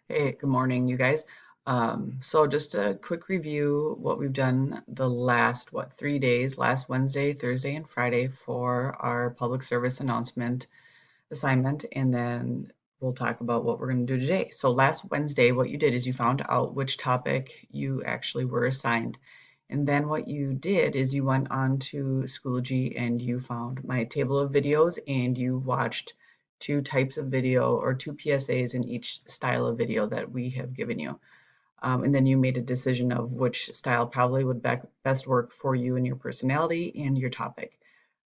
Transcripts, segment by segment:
Hey, good morning, you guys. So just a quick review what we've done the last, 3 days, last Wednesday, Thursday, and Friday for our public service announcement assignment, and then we'll talk about what we're going to do today. So last Wednesday, what you did is you found out which topic you actually were assigned. And then what you did is you went on to Schoology and you found my table of videos and you watched two types of video or two PSAs in each style of video that we have given you. And then you made a decision of which style probably would best work for you and your personality and your topic.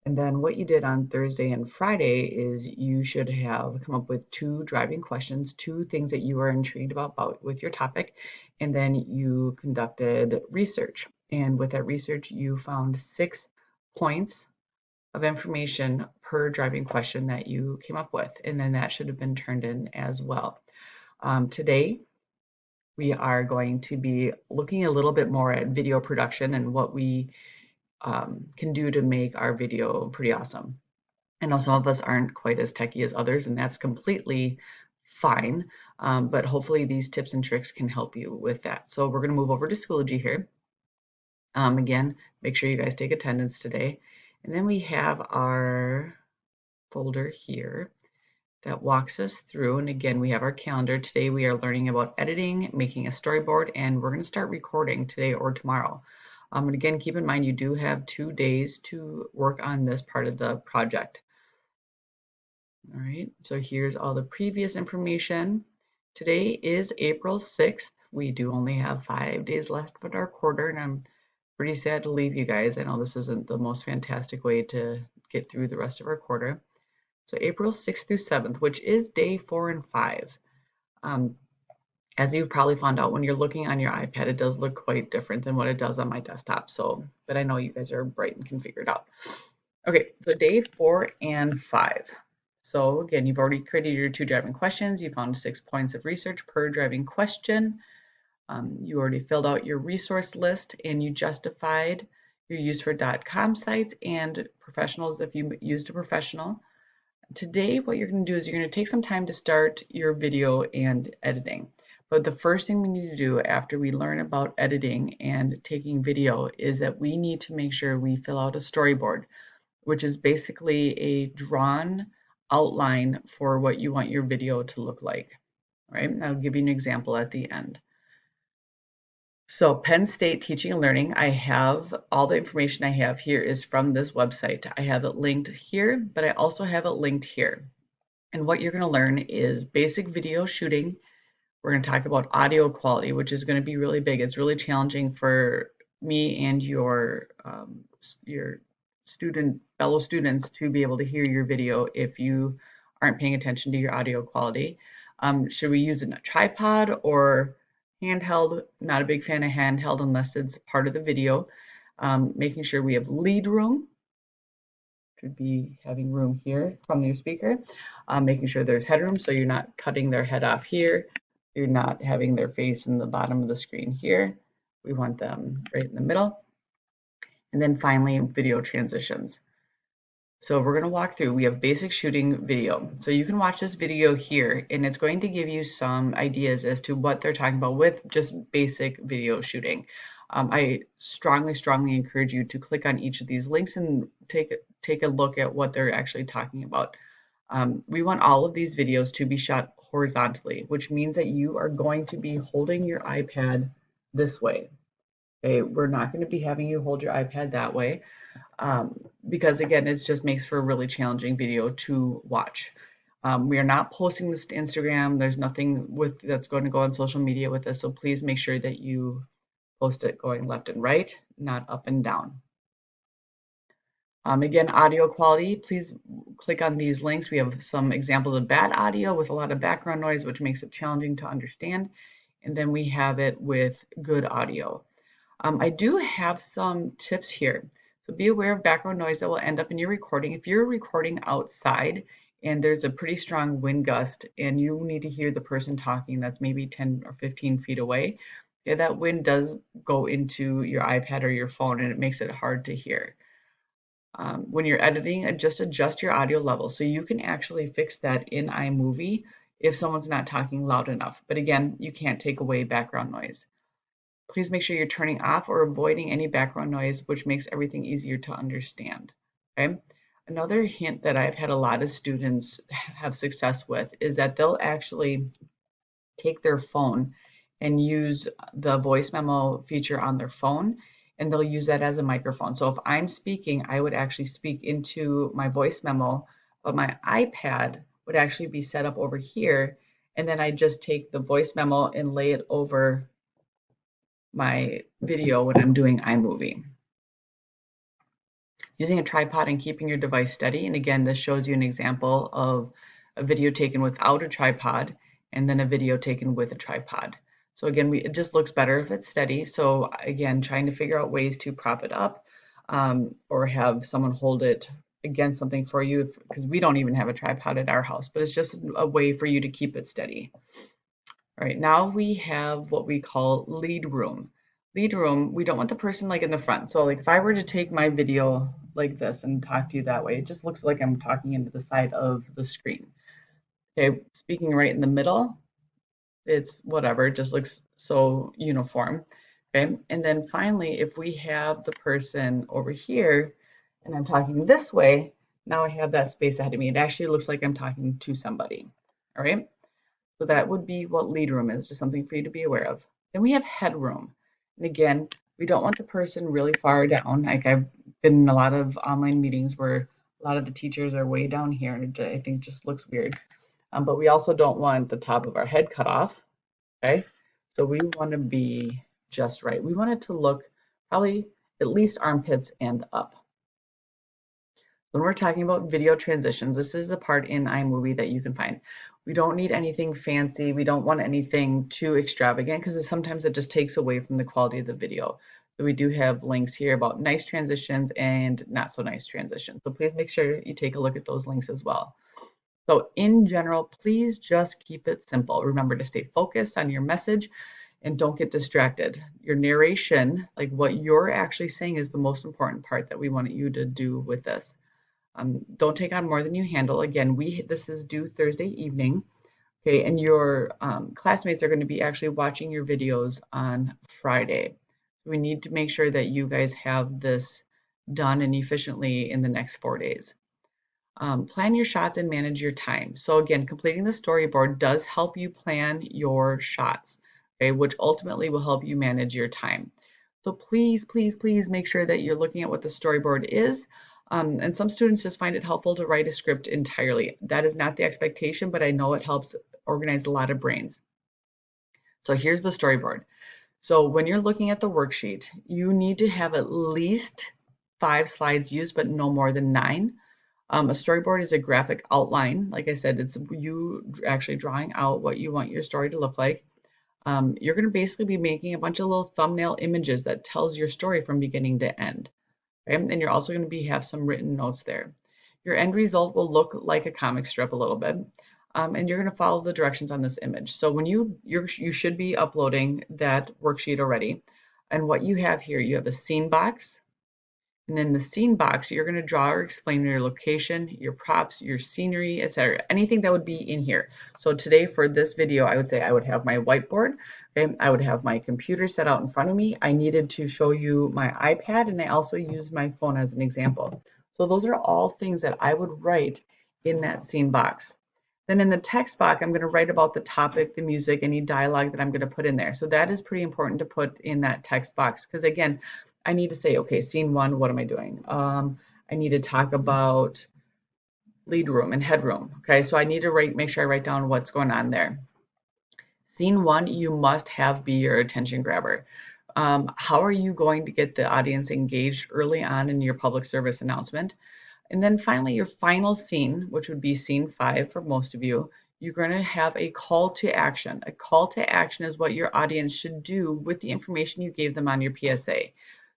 And then what you did on Thursday and Friday is you should have come up with two driving questions, two things that you are intrigued about with your topic, and then you conducted research. And with that research, you found 6 points of information per driving question that you came up with, and then that should have been turned in as well. Today, we are going to be looking a little bit more at video production and what we can do to make our video pretty awesome. I know some of us aren't quite as techy as others, and that's completely fine. But hopefully, these tips and tricks can help you with that. So, we're going to move over to Schoology here. Again, make sure you guys take attendance today. And then we have our folder here that walks us through. And again, we have our calendar. Today, we are learning about editing, making a storyboard, and we're going to start recording today or tomorrow. And again, keep in mind you do have 2 days to work on this part of the project. All right, so here's all the previous information. Today is April 6th. We do only have 5 days left of our quarter, and I'm pretty sad to leave you guys. I know this isn't the most fantastic way to get through the rest of our quarter. So April 6th through 7th, which is day 4 and 5. Um, as you've probably found out when you're looking on your iPad, it does look quite different than what it does on my desktop. So, but I know you guys are bright and can figure it out. Okay, so day 4 and 5. So again, you've already created your two driving questions. You found 6 points of research per driving question. You already filled out your resource list and you justified your use for .com sites and professionals if you used a professional. Today, what you're going to do is you're going to take some time to start your video and editing. But the first thing we need to do after we learn about editing and taking video is that we need to make sure we fill out a storyboard, which is basically a drawn outline for what you want your video to look like. Right? I'll give you an example at the end. So Penn State Teaching and Learning, I have all the information I have here is from this website. I have it linked here, but I also have it linked here. And what you're going to learn is basic video shooting. We're going to talk about audio quality, which is going to be really big. It's really challenging for me and your fellow students to be able to hear your video if you aren't paying attention to your audio quality. Should we use a tripod or handheld? Not a big fan of handheld unless it's part of the video. Making sure we have lead room. Should be having room here from your speaker. Making sure there's headroom so you're not cutting their head off here. You're not having their face in the bottom of the screen here. We want them right in the middle. And then finally, video transitions. So we're going to walk through. We have basic shooting video. So you can watch this video here, and it's going to give you some ideas as to what they're talking about with just basic video shooting. I strongly, strongly encourage you to click on each of these links and take a look at what they're actually talking about. We want all of these videos to be shot horizontally, which means that you are going to be holding your iPad this way. Okay, we're not going to be having you hold your iPad that way because again, it just makes for a really challenging video to watch. We are not posting this to Instagram. There's nothing that's going to go on social media with this, so please make sure that you post it going left and right, not up and down. Again, audio quality, please click on these links. We have some examples of bad audio with a lot of background noise, which makes it challenging to understand. And then we have it with good audio. I do have some tips here. So be aware of background noise that will end up in your recording. If you're recording outside and there's a pretty strong wind gust and you need to hear the person talking that's maybe 10 or 15 feet away, yeah, that wind does go into your iPad or your phone and it makes it hard to hear. When you're editing, just adjust your audio level. So you can actually fix that in iMovie. if someone's not talking loud enough. But again, you can't take away background noise. Please make sure you're turning off or avoiding any background noise, which makes everything easier to understand. Okay. Another hint that I've had a lot of students have success with is that they'll actually take their phone and use the voice memo feature on their phone, and they'll use that as a microphone. So if I'm speaking, I would actually speak into my voice memo, but my iPad would actually be set up over here. And then I just take the voice memo and lay it over my video when I'm doing iMovie. Using a tripod and keeping your device steady. And again, this shows you an example of a video taken without a tripod and then a video taken with a tripod. So again, it just looks better if it's steady. So again, trying to figure out ways to prop it up or have someone hold it against something for you, because we don't even have a tripod at our house, but it's just a way for you to keep it steady. All right, now we have what we call lead room. Lead room, we don't want the person like in the front. So like if I were to take my video like this and talk to you that way, it just looks like I'm talking into the side of the screen. Okay, speaking right in the middle, it's whatever, it just looks so uniform. Okay, and then finally, if we have the person over here and I'm talking this way, now I have that space ahead of me. It actually looks like I'm talking to somebody. All right. So that would be what lead room is, just something for you to be aware of. Then we have headroom. And again, we don't want the person really far down. Like I've been in a lot of online meetings where a lot of the teachers are way down here, and I think just looks weird. But we also don't want the top of our head cut off. Okay. So we want to be just right. We want it to look probably at least armpits and up. When we're talking about video transitions, this is a part in iMovie that you can find. We don't need anything fancy. We don't want anything too extravagant because sometimes it just takes away from the quality of the video. So we do have links here about nice transitions and not so nice transitions. So please make sure you take a look at those links as well. So in general, please just keep it simple. Remember to stay focused on your message and don't get distracted. Your narration, like what you're actually saying, is the most important part that we want you to do with this. Don't take on more than you handle. Again, this is due Thursday evening, okay, and your classmates are going to be actually watching your videos on Friday. We need to make sure that you guys have this done and efficiently in the next 4 days. Plan your shots and manage your time. So again, completing the storyboard does help you plan your shots, okay, which ultimately will help you manage your time. So please, please, please make sure that you're looking at what the storyboard is. And some students just find it helpful to write a script entirely. That is not the expectation, but I know it helps organize a lot of brains. So here's the storyboard. So when you're looking at the worksheet, you need to have at least 5 slides used, but no more than 9. A storyboard is a graphic outline. Like I said, it's you actually drawing out what you want your story to look like. You're going to basically be making a bunch of little thumbnail images that tells your story from beginning to end. Okay? And you're also going to have some written notes there. Your end result will look like a comic strip a little bit. And you're going to follow the directions on this image. So when you should be uploading that worksheet already. And what you have here, you have a scene box, and in the scene box, you're going to draw or explain your location, your props, your scenery, etc. Anything that would be in here. So today for this video, I would say I would have my whiteboard. Okay? I would have my computer set out in front of me. I needed to show you my iPad, and I also used my phone as an example. So those are all things that I would write in that scene box. Then in the text box, I'm going to write about the topic, the music, any dialogue that I'm going to put in there. So that is pretty important to put in that text box because again, I need to say, okay, scene 1, what am I doing? I need to talk about lead room and headroom. Okay, so I need to make sure I write down what's going on there. Scene 1, you must have be your attention grabber. How are you going to get the audience engaged early on in your public service announcement? And then finally, your final scene, which would be scene 5 for most of you, you're going to have a call to action. A call to action is what your audience should do with the information you gave them on your PSA.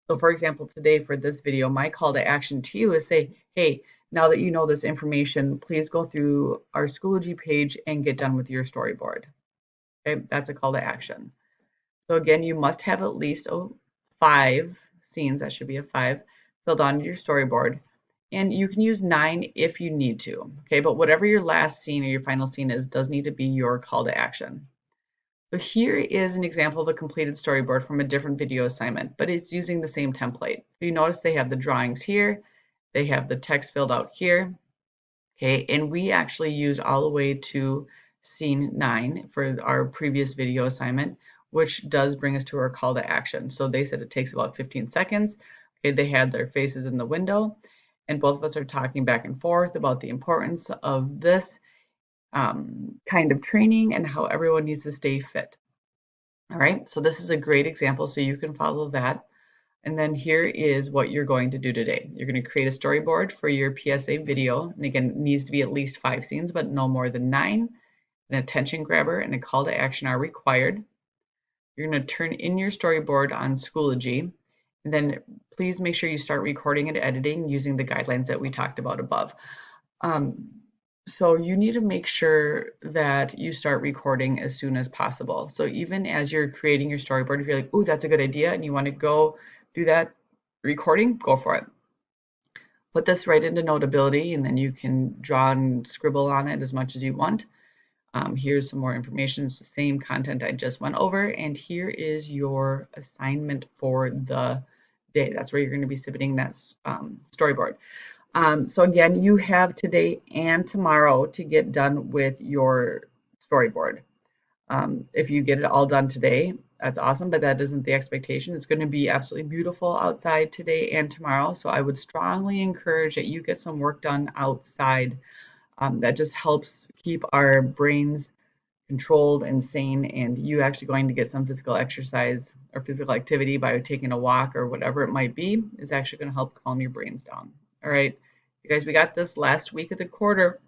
So for example, today for this video, my call to action to you is say, hey, now that you know this information, please go through our Schoology page and get done with your storyboard. Okay, that's a call to action. So again, you must have at least 5 scenes, that should be a 5, filled on your storyboard. And you can use 9 if you need to. Okay, but whatever your last scene or your final scene is does need to be your call to action. So here is an example of a completed storyboard from a different video assignment, but it's using the same template. So you notice they have the drawings here, they have the text filled out here, okay, and we actually use all the way to scene 9 for our previous video assignment, which does bring us to our call to action. So they said it takes about 15 seconds. Okay, they had their faces in the window, and both of us are talking back and forth about the importance of this kind of training and how everyone needs to stay fit. All right, so this is a great example, so you can follow that. And then here is what you're going to do today. You're going to create a storyboard for your PSA video. And again, it needs to be at least 5 scenes, but no more than 9. An attention grabber and a call to action are required. You're going to turn in your storyboard on Schoology. And then please make sure you start recording and editing using the guidelines that we talked about above. Um, so you need to make sure that you start recording as soon as possible. So even as you're creating your storyboard, if you're like, "Ooh, that's a good idea," and you want to go do that recording, go for it. Put this right into Notability, and then you can draw and scribble on it as much as you want. Here's some more information. It's the same content I just went over, and here is your assignment for the day. That's where you're going to be submitting that storyboard. So again, you have today and tomorrow to get done with your storyboard. If you get it all done today, that's awesome, but that isn't the expectation. It's going to be absolutely beautiful outside today and tomorrow. So I would strongly encourage that you get some work done outside. That just helps keep our brains controlled and sane, and you actually going to get some physical exercise or physical activity by taking a walk or whatever it might be is actually going to help calm your brains down. All right, you guys, we got this last week of the quarter.